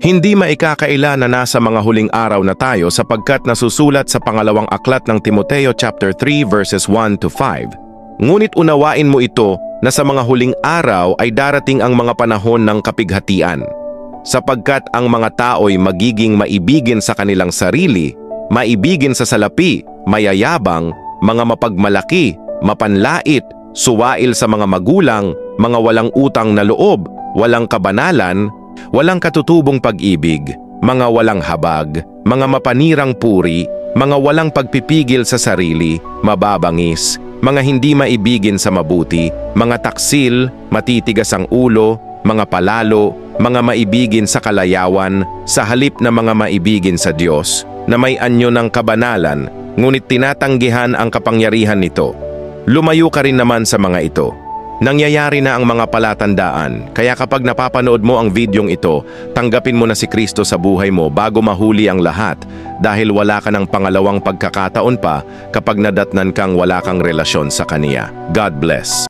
Hindi maikakaila na nasa mga huling araw na tayo sapagkat nasusulat sa pangalawang aklat ng Timoteo chapter 3 verses 1 to 5. Ngunit unawain mo ito na sa mga huling araw ay darating ang mga panahon ng kapighatian. Sapagkat ang mga tao'y magiging maibigin sa kanilang sarili, maibigin sa salapi, mayayabang, mga mapagmalaki, mapanlait, suwail sa mga magulang, mga walang utang na loob, walang kabanalan, walang katutubong pag-ibig, mga walang habag, mga mapanirang puri, mga walang pagpipigil sa sarili, mababangis, mga hindi maibigin sa mabuti, mga taksil, matitigas ang ulo, mga palalo, mga maibigin sa kalayawan, sa halip na mga maibigin sa Diyos, na may anyo ng kabanalan, ngunit tinatanggihan ang kapangyarihan nito. Lumayo ka rin naman sa mga ito. Nangyayari na ang mga palatandaan, kaya kapag napapanood mo ang videong ito, tanggapin mo na si Kristo sa buhay mo bago mahuli ang lahat dahil wala ka ng pangalawang pagkakataon pa kapag nadatnan kang wala kang relasyon sa Kaniya. God bless.